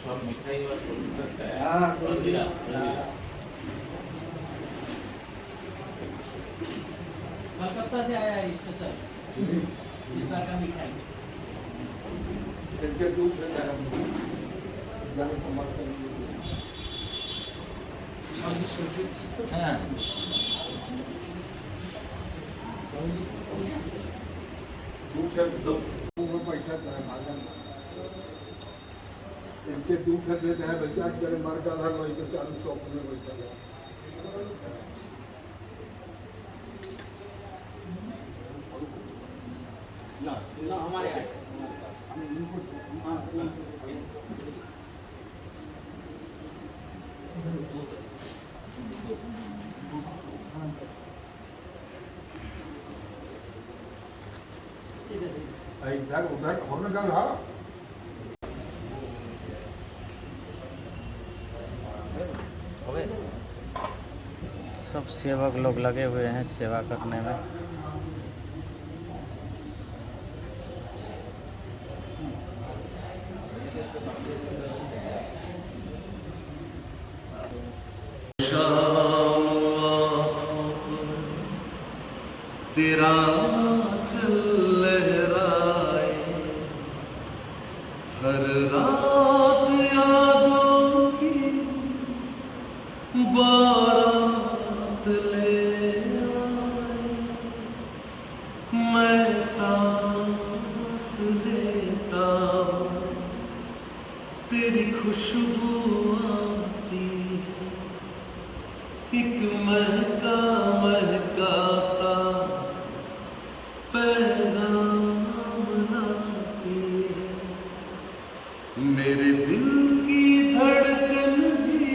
सब मिठाई और हाँ, रंजीरा कलकत्ता से आया है स्पेशल इस बार का मिठाई। इनके दूध देता है जाने को मत करिए। हाँ दूध है दो ऊपर पैसा तो है भागन इनके दूध है देते हैं बच्चा करे मार का हर वही के 40 अपने बैठा है ना हमारे इधर उधर हमने कहा हाँ सब सेवक लोग लगे हुए हैं सेवा करने में। तेरा चल लहराए हर रात यादों की बारात ले आए मैं सांस लेता तेरी खुशबू आती है एक महका महका सा पैगाम लाती है मेरे दिल की धड़कन भी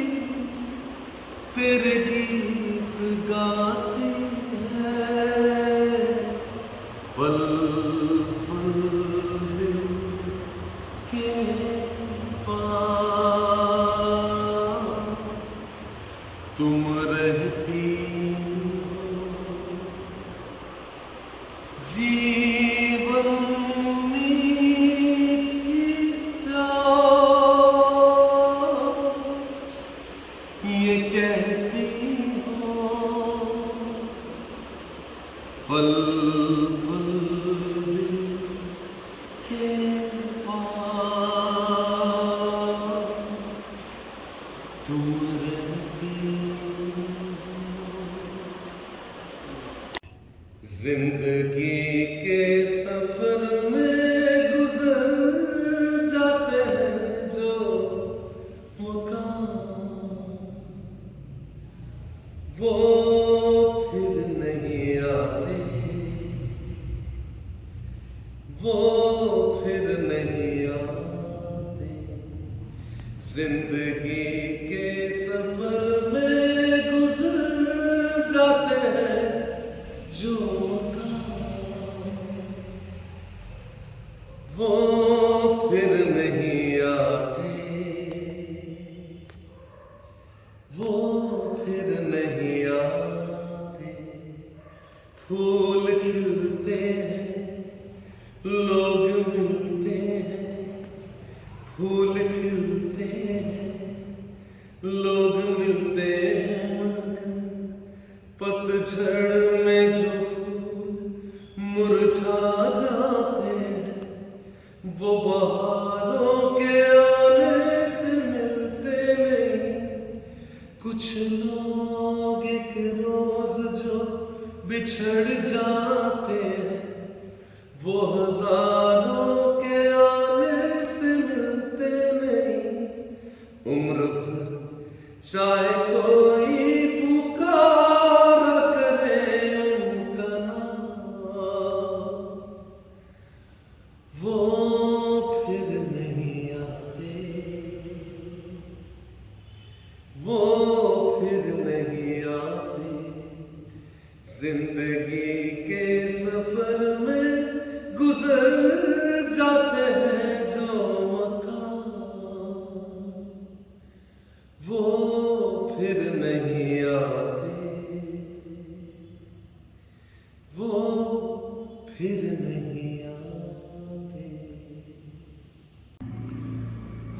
तेरे गीत गाती है पल पल दिल के पास तुम रहती जीवन मीठी प्यास ये कहती हो पल पल दिल के पास तुम रहती जिंदगी के सफर में गुजर जाते हैं जो मुकाम वो फिर नहीं आते वो फिर नहीं आते जिंदगी के सफर में गुजर जाते हैं जो वो फिर नहीं आते वो फिर नहीं आते फूल खिलते हैं लोग मिलते हैं फूल खिलते हैं लोग मिलते हैं मगर पतझड़ में जो फूल मुरझा जाते हैं वो बहारों के आने से मिलते नहीं कुछ लोग एक रोज जो बिछड़ जाते हैं वो हजारों के आने से मिलते नहीं उम्र भर चाहे कोई पुकारा करे उनका नाम वो फिर नहीं आते वो फिर नहीं आते जिंदगी के सफर में गुजर जाते हैं जो मकाम वो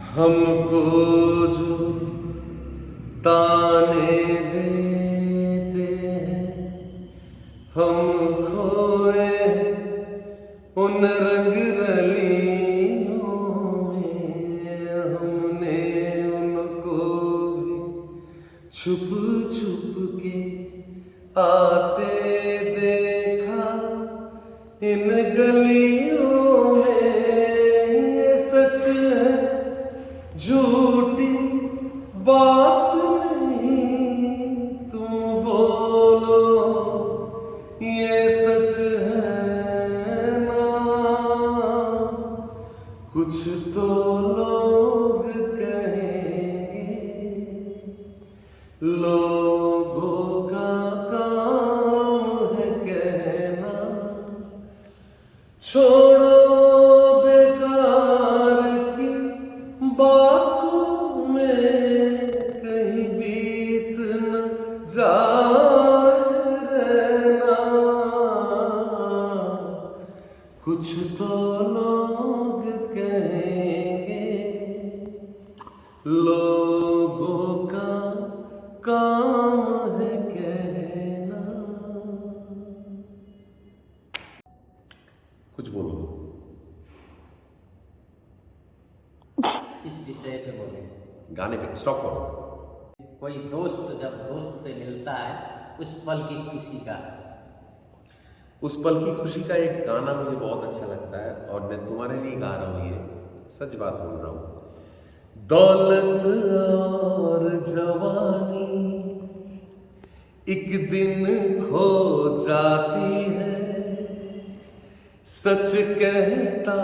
हमको जो ताने देते हैं, हम खोए उन रंग रलियों में। हमने उनको भी छुप छुप के आते देखा इन गलियों में। ये सच है झूठी बात नहीं, तुम बोलो ये सच है ना। कुछ तो लोग कहेंगे, लोगों का काम है कहना। छोड़ो बेकार की बातों में, कहीं बीत न जाए रहना। कुछ तो लोग कहेंगे, लोगों का काम है कहना। कुछ बोलो। इस विषय पे बोले। गाने पे स्टॉप करो। कोई दोस्त जब दोस्त से मिलता है, उस पल की खुशी का। उस पल की खुशी का एक गाना मुझे बहुत अच्छा लगता है और मैं तुम्हारे लिए गा रहा हूँ। ये सच बात बोल रहा हूँ। दौलत और जवानी एक दिन खो जाती है, सच कहता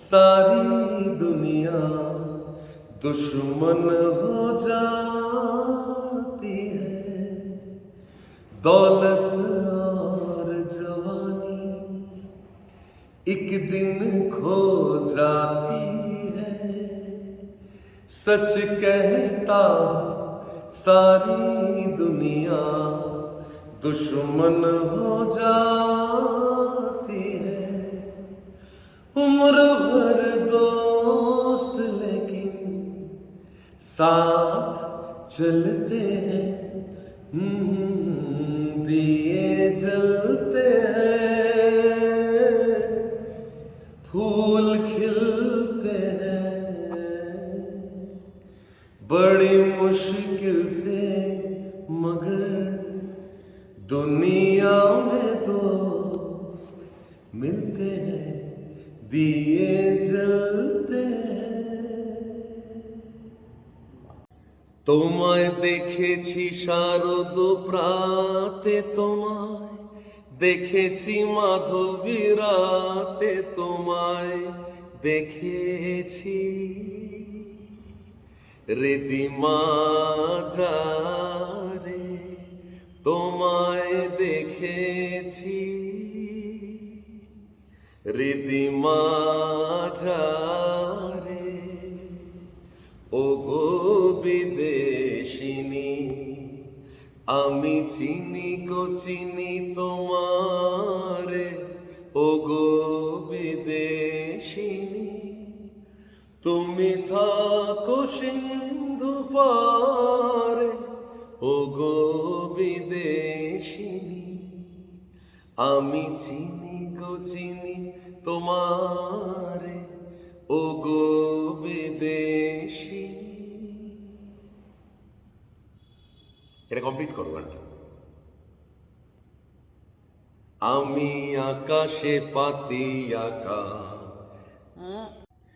सारी दुनिया दुश्मन हो जाती है। दौलत और जवानी एक दिन खो जाती है, सच कहता सारी दुनिया दुश्मन हो जाती है। उम्र भर दोस्त लेकिन साथ चलते हैं, दिए जलते हैं, फूल खिलते हैं। बड़ी मुश्किल से मगर दुनिया में दोस्त मिलते हैं, दिए जलते हैं। তোমায় দেখেছি শারদ প্রাতে, তোমায় দেখেছি মাধবী রাতে, তোমায় দেখেছি রীতি মাঝারে, তোমায় দেখেছি রীতি মাঝারে। ও গো বিদেশিনী, আমি চিনি গো চিনি তোমারে। ও গো বিদেশিনী, তুমি থাকো সিন্ধু পারে। ও গো বিদেশিনী, আমি চিনি গো চিনি তোমারে। ও গো বিদেশিনী। এটা কমপ্লিট করো গানটা। আমি আকাশে পাতি আকা।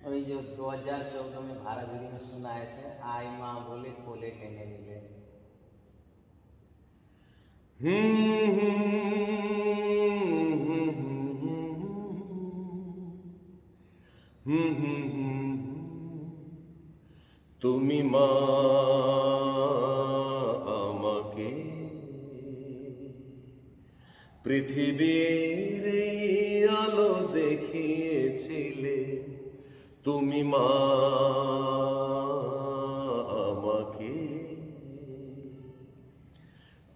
वही जो 2014 में भारत वीडियो में सुनाए थे, आई माँ बोले कोले टेने मिले। তুমি মা আমাকে পৃথিবীর এই আলো দেখিয়েছিলে। তুমি মা আমাকে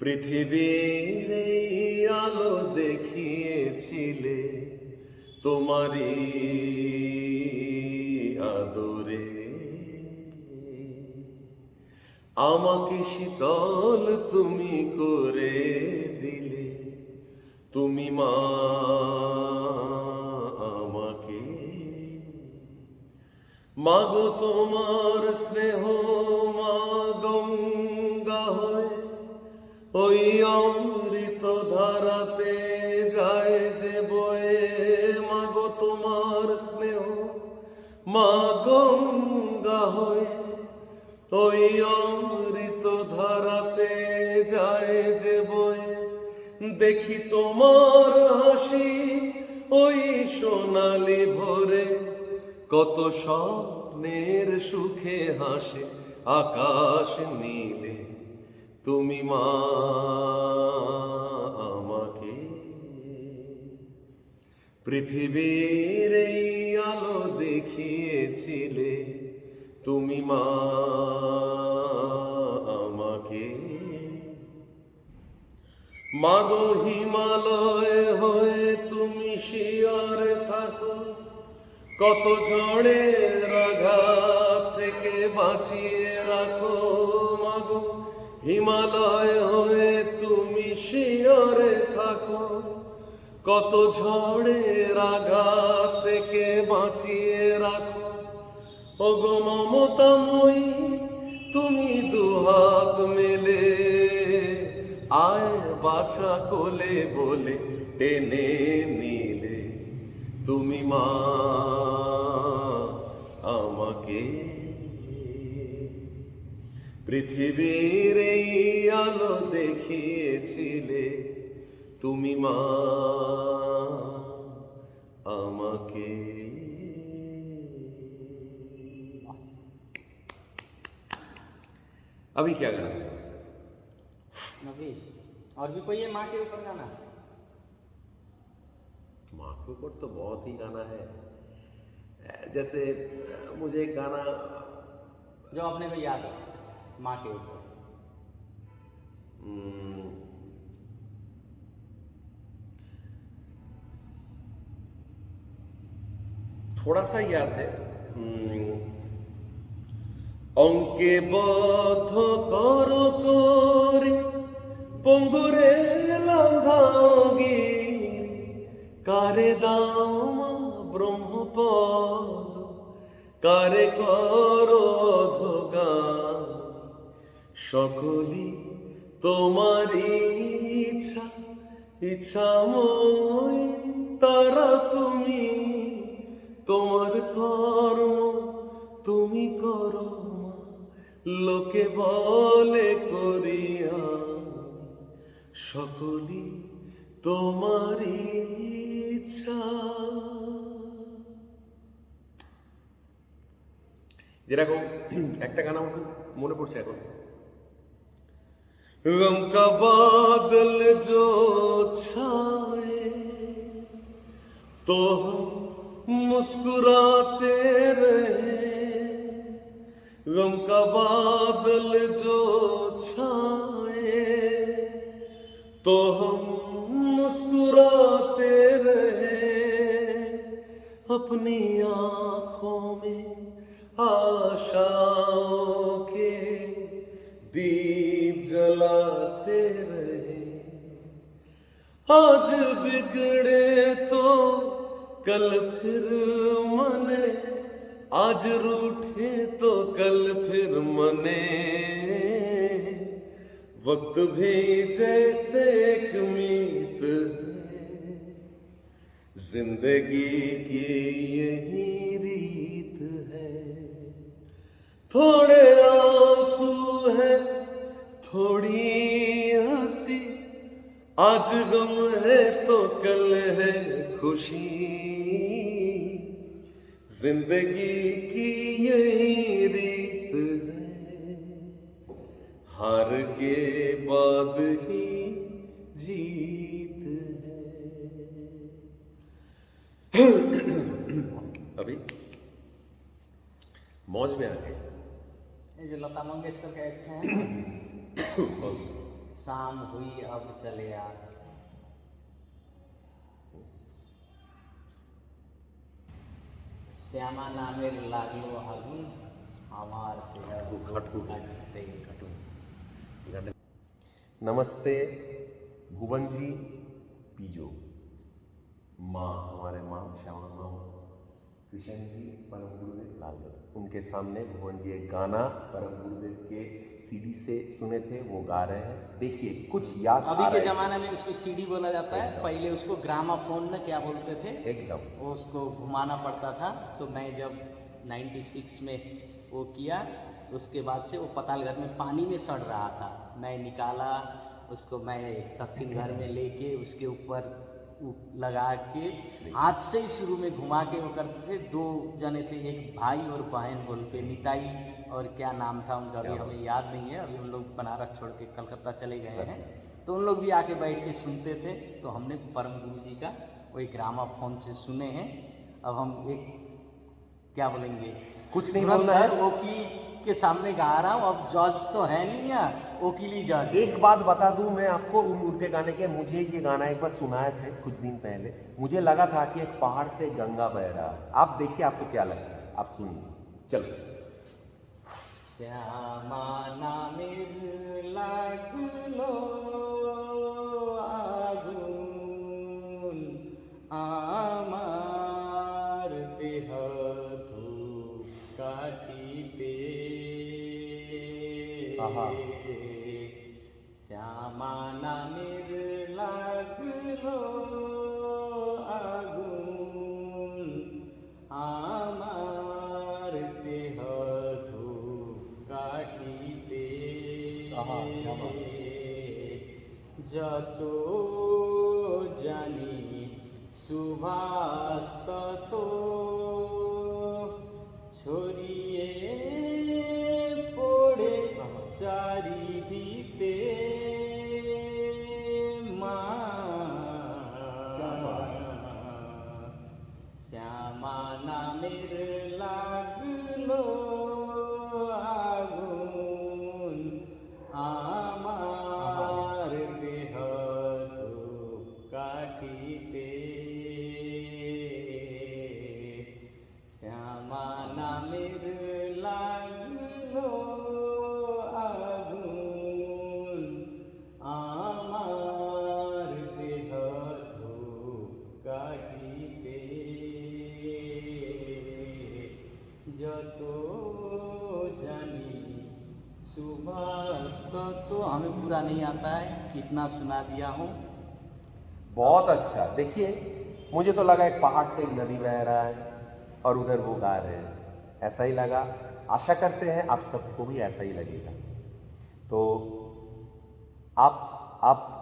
পৃথিবীর এই আলো দেখিয়েছিলে। তোমারই আদরে আমাকে শীতল তুমি করে দিলে, তুমি মা আমাকে। মাগো তোমার স্নেহ মা গঙ্গা হয়ে ওই অমৃত ধারাতে যায় যে বয়ে। মাগো তোমার স্নেহ মা গঙ্গা হয়ে ওই অমৃত ধারাতে যায় যে বয়ে। দেখি তোমার হাসি ওই সোনালি ভোরে, কত স্বপ্নের সুখে হাসে আকাশ নীলে, তুমি মা আমাকে। পৃথিবীর এই আলো দেখিয়েছিলে, তুমি মা আমাকে। মাগো হিমালয় হয়ে তুমি শিয়রে থাকো, কত ঝড়ের আঘাত থেকে বাঁচিয়ে রাখো। মাগো হিমালয় হয়ে তুমি শিয়রে থাকো, কত ঝড়ের আঘাত থেকে বাঁচিয়ে রাখো। ওগো মমতাময়ী তুমি দুহাত মেলে, আয় বাছা কোলে বলে টেনে নিলে, তুমি মা আমাকে। পৃথিবীর এই আলো দেখিয়েছিলে, তুমি মা আমাকে। अभी क्या गाना सुना? अभी और भी कोई है माँ के ऊपर गाना? माँ के ऊपर तो बहुत ही गाना है। जैसे मुझे एक गाना जो अपने को याद है माँ के ऊपर। थोड़ा सा याद है। অঙ্কে বদ্ধ করো করে পঙ্গুরে লাঙ্ঘাঙ্গি, কারে দামা ব্রহ্মপদ, কারে করো অধগান। সকলি তোমারই ইচ্ছা, ইচ্ছাময় তারা তুমি, তোমার কর্ম তুমি করো। লোকে বলে করিয়া সকলি তোমারই ইচ্ছা। যেরকম একটা গান আমার মনে পড়ছে এখন, गम का बादल जो छाए तो हम मुस्कुराते रहे, गम का बादल जो छाए तो हम मुस्कुराते रहे, अपनी आँखों में आशाओं के दीप जलाते रहे। आज बिगड़े तो कल फिर मने, आज रूठे तो कल फिर मने। वक्त भी जैसे एक मीत है, जिंदगी की यही रीत है। थोड़े आंसू है थोड़ी हंसी, आज गम है तो कल है खुशी। जिंदगी की यही रीत है, हार के बाद ही जीत है। अभी मौज में आ गए। ये जो लता मंगेशकर का एक है कौन सा? शाम हुई अब चले आ। শ্যামা নামের লাগলো আগুন नमस्ते भुवन जी पीजो, माँ हमारे माँ श्यामा माँ कृष्ण जी परम गुरुदेव लाल दत्त, उनके सामने भुवन जी एक गाना परम गुरुदेव के सीडी से सुने थे, वो गा रहे हैं। देखिए कुछ याद अभी आ के रहा है। ज़माने में उसको सीडी बोला जाता है, एकदम। पहले उसको ग्रामाफोन न क्या बोलते थे, एकदम वो उसको घुमाना पड़ता था। तो मैं जब 96 में वो किया, उसके बाद से वो पताल घर में पानी में सड़ रहा था, मैं निकाला उसको, मैं दक्षिण घर में लेके उसके ऊपर लगा के हाथ से ही शुरू में घुमा के वो करते थे। 2 जने थे, एक भाई और बहन बोल के, निताई और क्या नाम था उनका अभी हमें याद नहीं है। अभी हम लोग बनारस छोड़ के कलकत्ता चले गए हैं, तो उन लोग भी आके बैठ के सुनते थे। तो हमने परम गुरु जी का वही ग्रामाफोन से सुने हैं। अब हम एक क्या बोलेंगे, कुछ नहीं बोलना है। वकील के सामने गा रहा हूँ, अब जज तो है नहीं यहाँ, वकीली जज। एक बात बता दूं मैं आपको उनके गाने के, मुझे ये गाना एक बार सुनाए थे कुछ दिन पहले, मुझे लगा था कि एक पहाड़ से गंगा बह रहा है। आप देखिए आपको क्या लगता है, आप सुनिए। चलो। श्यामा नामेर लागलो आगुन आमार देह धूप काठीते। श्यामा नामेर लागलो आगुन आमार देह কাটিতে যত জানি সুভাষ তত ছড়িয়ে পড়ে চারিদিতে মা শ্যামা নামের লাগলো আমার দেহ ধূপ কাঠিতে। শ্যামা নামের লাগলো আগুন আমার দেহ ধূপ কাঠিতে। যত জানি सुभाष तो हमें पूरा नहीं आता है, इतना सुना दिया हूँ। बहुत अच्छा। देखिए मुझे तो लगा एक पहाड़ से एक नदी बह रहा है और उधर वो गा रहे हैं, ऐसा ही लगा। आशा करते हैं आप सबको भी ऐसा ही लगेगा। तो आप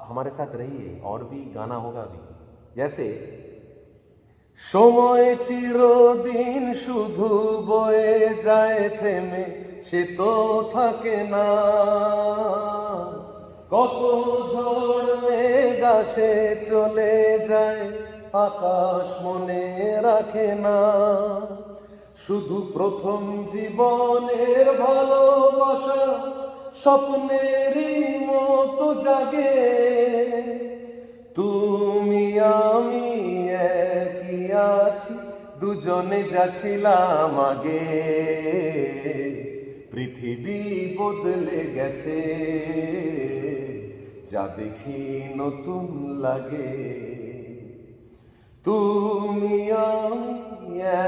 हमारे साथ रहिए, और भी गाना होगा अभी, जैसे সময় চিরদিন শুধু বয়ে যায় থেমে, সে তো থাকে না। কত ঝড় মেঘ আসে চলে যায়, আকাশ মনে রাখে না। শুধু প্রথম জীবনের ভালোবাসা স্বপ্নেরই মতো জাগে। তুমি আমি একই আছি, দুজনে যাচ্ছিলাম আগে। পৃথিবী বদলে গেছে, যা দেখি নতুন লাগে। তুমি আমি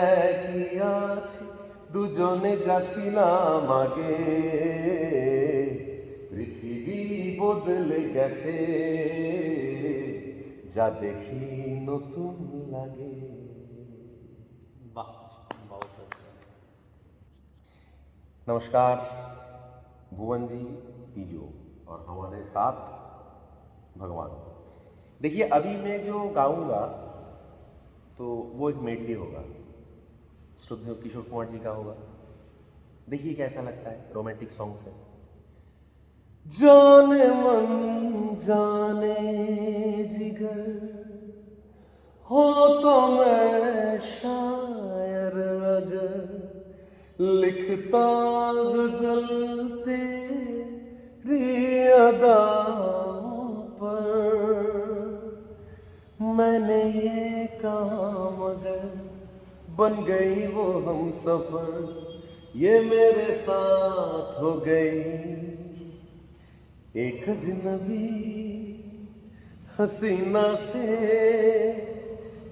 একই আছি, দুজনে যাচ্ছিলাম আগে। পৃথিবী বদলে গেছে, যা দেখি নতুন লাগে। वाह, बहुत अच्छा। नमस्कार, भुवन जी पीजो और हमारे साथ भगवान। देखिए अभी मैं जो गाऊंगा तो वो एक मेडली होगा, श्रद्धेय किशोर कुमार जी का होगा। देखिए कैसा लगता है, रोमांटिक सॉन्ग्स है। जाने मन जाने जिगर हो तो मैं शायर अगर, लिखता गजल तेरी अदाओं पर। मैंने ये कहा मगर बन गई वो हम सफर, ये मेरे साथ हो गई एक अजनबी हसीना से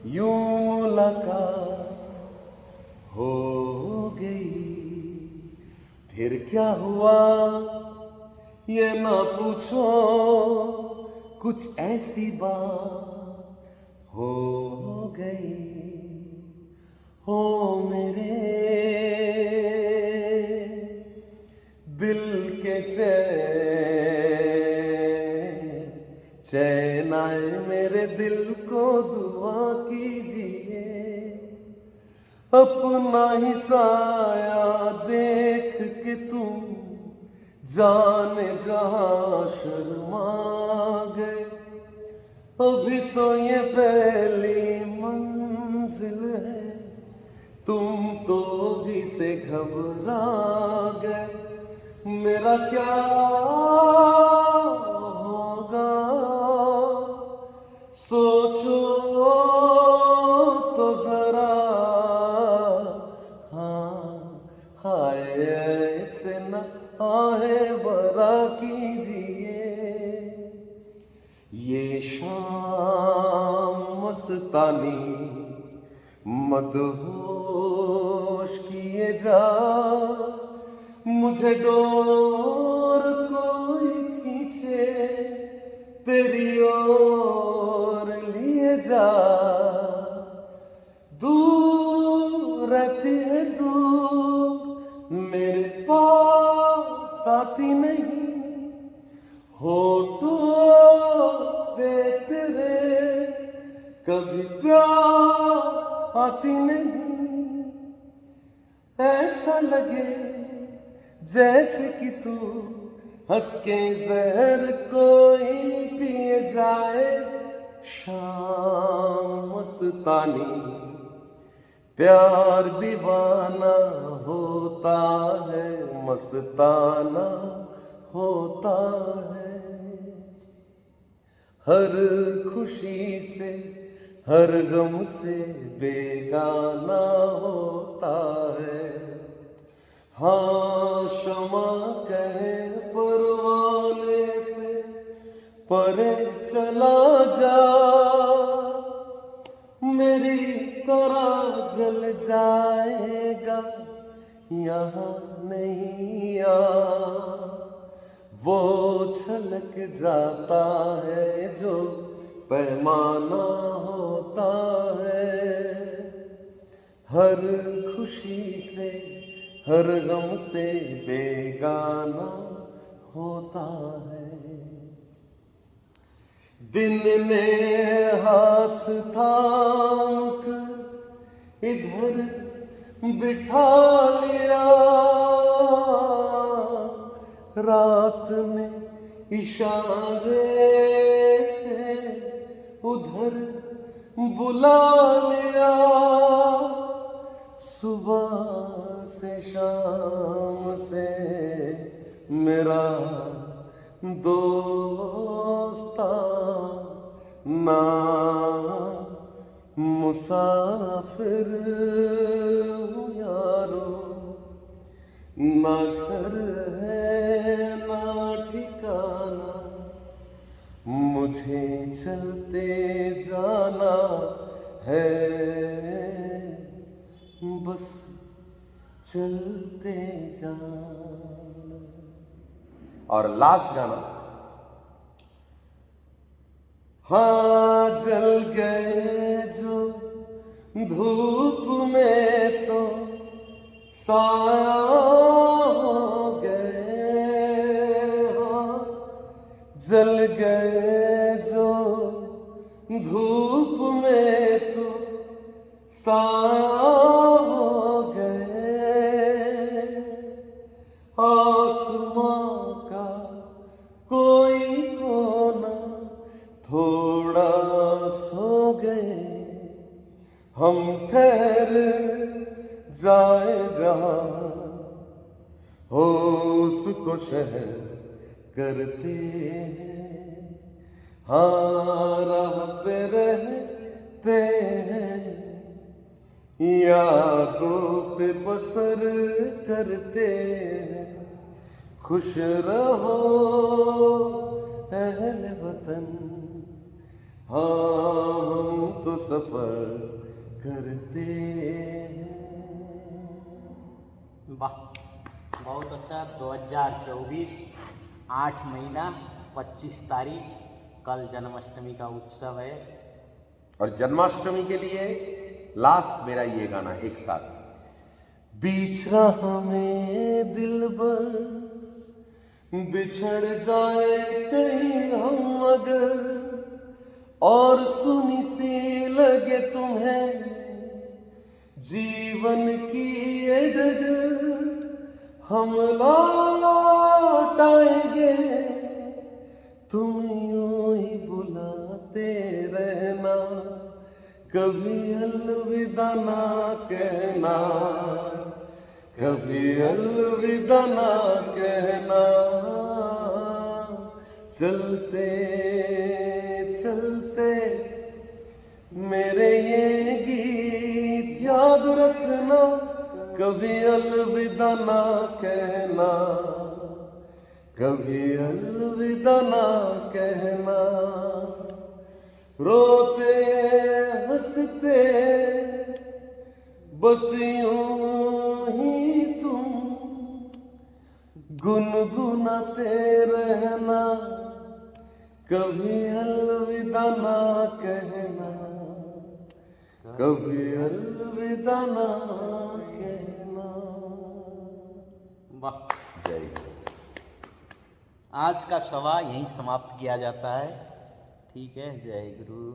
यूं मुलाकात हो गई। फिर क्या हुआ ये ना पूछो, कुछ ऐसी बात हो गई। हो मेरे दिल के चैन आए मेरे दिल को दुआ कीजिए। अपना ही साया देख के तुम जाने जहां शर्मा गए। अभी तो ये पहली मंजिल है, तुम तो भी से घबरा गए। मेरा क्या होगा सोचो तो जरा। हाँ हाय ऐसे न आहे बरा कीजिए। ये शाम मस्तानी मदहोश किए जा, मुझे डोर कोई खींचे तेरी ओर लिए जा। दूर रहती है दूर मेरे पास साथी नहीं, होठों पे तेरे कभी प्यार आती नहीं। ऐसा लगे जैसे कि तू हंस के जहर कोई पिए जाए। शाम मस्तानी प्यार दीवाना होता है, मस्ताना होता है। हर खुशी से हर गम से बेगाना होता है। हाँ शमा कहे परवाने से परे चला जा, मेरी तरह जल जाएगा यहाँ नहीं आ। वो छलक जाता है जो पैमाना होता है। हर खुशी से हर गम से बेगाना होता है। दिन ने हाथ थाम कर इधर बिठा लिया, रात ने इशारे से उधर बुला लिया। सुबह से शाम से मेरा दोस्ता ना मुसाफिर हूँ यारो, ना घर है ना ठिकाना, मुझे चलते जाना है, बस चलते जाना। और लास्ट गाना, हाँ जल गए जो धूप में तो साया हो गए। हाँ जल गए जो धूप में तो साया हो गए। आसमां का कोई कोना थोड़ा सो गए। हम ठहर जाए जहाँ हो उसको शहर करते हैं। हाँ राह पे रहते हैं यादों पे बसर करते हैं, खुश रहो अहले वतन, हाँ हम तो सफर करते हैं। वाह, बहुत अच्छा। 2024 8 महीना 25 तारीख कल जन्माष्टमी का उत्सव है। और जन्माष्टमी के लिए लास्ट मेरा ये गाना एक साथ। बीच राह में दिलबर बिछड़ जाए कहीं हम अगर, और सुनी सी लगे तुम्हें जीवन की ये डगर, हम लौट आएंगे तुम यूं ही बुलाते रहना, कभी अलविदा ना कहना, कभी अलविदा ना कहना। चलते चलते मेरे ये गीत याद रखना, कभी अलविदा ना कहना, कभी अलविदा ना कहना। रोते हंसते बस यूं ही तुम गुनगुनाते रहना, कभी अलविदा ना कहना, कभी अलविदा ना कहना। वाह, जय हिंद। आज का सभा यहीं समाप्त किया जाता है। ठीक है, जय गुरु।